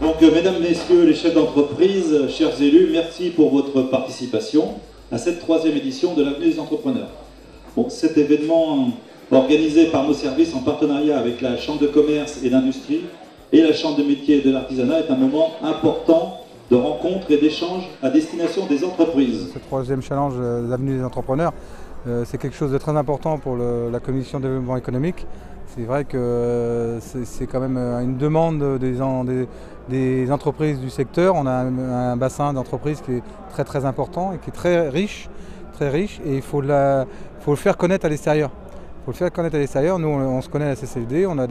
Donc, mesdames, messieurs, les chefs d'entreprise, chers élus, merci pour votre participation à cette 3e édition de l'Avenue des entrepreneurs. Bon, cet événement organisé par nos services en partenariat avec la Chambre de commerce et d'industrie et la Chambre de métiers et de l'artisanat est un moment important de rencontres et d'échanges à destination des entreprises. Ce 3e challenge de l'Avenue des entrepreneurs, c'est quelque chose de très important pour la Commission de développement économique. C'est vrai que c'est quand même une demande des entreprises du secteur. On a un bassin d'entreprises qui est très important et qui est très riche et il faut le faire connaître à l'extérieur. Il faut le faire connaître à l'extérieur. Nous, on se connaît à la CCLD, on a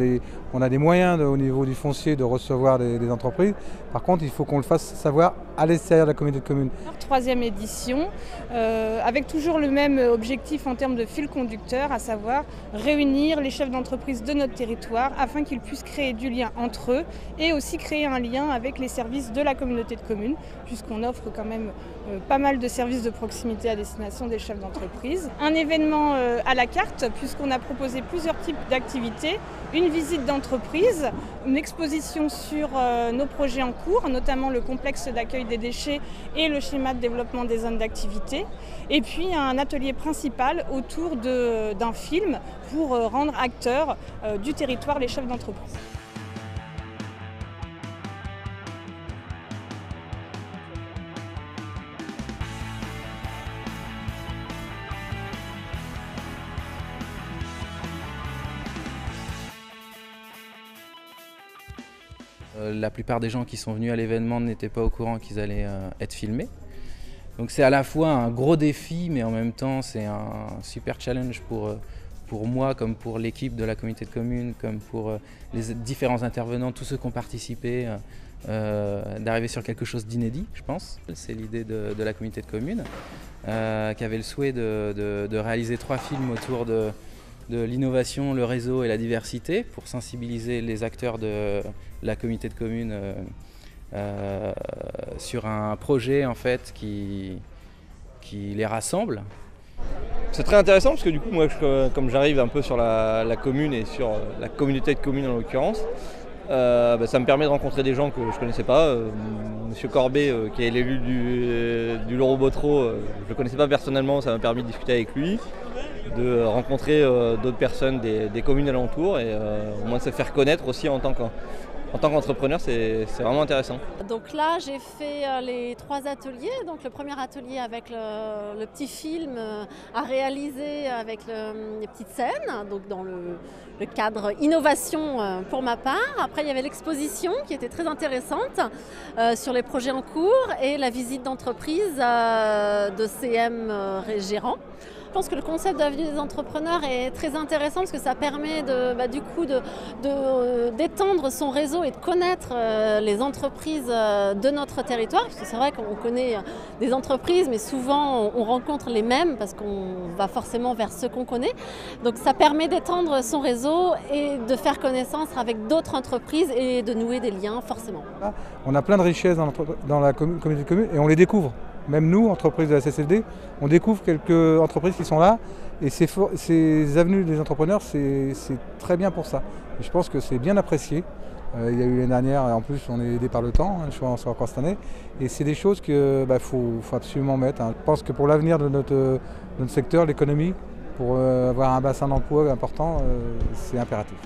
des moyens au niveau du foncier de recevoir des entreprises. Par contre, il faut qu'on le fasse savoir à l'extérieur de la communauté de communes. 3e édition, avec toujours le même objectif en termes de fil conducteur, à savoir réunir les chefs d'entreprise de notre territoire afin qu'ils puissent créer du lien entre eux et aussi créer un lien avec les services de la communauté de communes, puisqu'on offre quand même pas mal de services de proximité à destination des chefs d'entreprise. Un événement à la carte, puisqu'on a proposé plusieurs types d'activités, une visite d'entreprise, une exposition sur nos projets en cours, notamment le complexe d'accueil des déchets et le schéma de développement des zones d'activité, et puis un atelier principal autour d'un film pour rendre acteurs du territoire les chefs d'entreprise. La plupart des gens qui sont venus à l'événement n'étaient pas au courant qu'ils allaient être filmés. Donc c'est à la fois un gros défi, mais en même temps c'est un super challenge pour moi, comme pour l'équipe de la communauté de communes, comme pour les différents intervenants, tous ceux qui ont participé, d'arriver sur quelque chose d'inédit, je pense. C'est l'idée de la communauté de communes, qui avait le souhait de réaliser 3 films autour de l'innovation, le réseau et la diversité pour sensibiliser les acteurs de la communauté de communes sur un projet en fait qui les rassemble. C'est très intéressant parce que du coup moi comme j'arrive un peu sur la commune et sur la communauté de communes en l'occurrence, ça me permet de rencontrer des gens que je ne connaissais pas. Monsieur Corbet, qui est l'élu du Loro-Botero, je ne le connaissais pas personnellement, ça m'a permis de discuter avec lui, de rencontrer d'autres personnes des communes alentours et au moins de se faire connaître aussi en tant qu'entrepreneur, c'est vraiment intéressant. Donc là, j'ai fait les 3 ateliers. Donc le premier atelier avec le petit film à réaliser avec les petites scènes, donc dans le cadre innovation pour ma part. Après, il y avait l'exposition qui était très intéressante sur les projets en cours et la visite d'entreprise de CM Gérant. Je pense que le concept d'Avenue des entrepreneurs est très intéressant parce que ça permet d'étendre son réseau et de connaître les entreprises de notre territoire. Parce que c'est vrai qu'on connaît des entreprises, mais souvent on rencontre les mêmes parce qu'on va forcément vers ceux qu'on connaît. Donc ça permet d'étendre son réseau et de faire connaissance avec d'autres entreprises et de nouer des liens forcément. On a plein de richesses dans la communauté de communes et on les découvre. Même nous, entreprises de la CCLD, on découvre quelques entreprises qui sont là et ces avenues des entrepreneurs, c'est très bien pour ça. Et je pense que c'est bien apprécié. Il y a eu l'année dernière, en plus on est aidé par le temps, je pense encore cette année. Et c'est des choses qu'il faut absolument mettre. Je pense que pour l'avenir de notre secteur, l'économie, pour avoir un bassin d'emploi important, c'est impératif.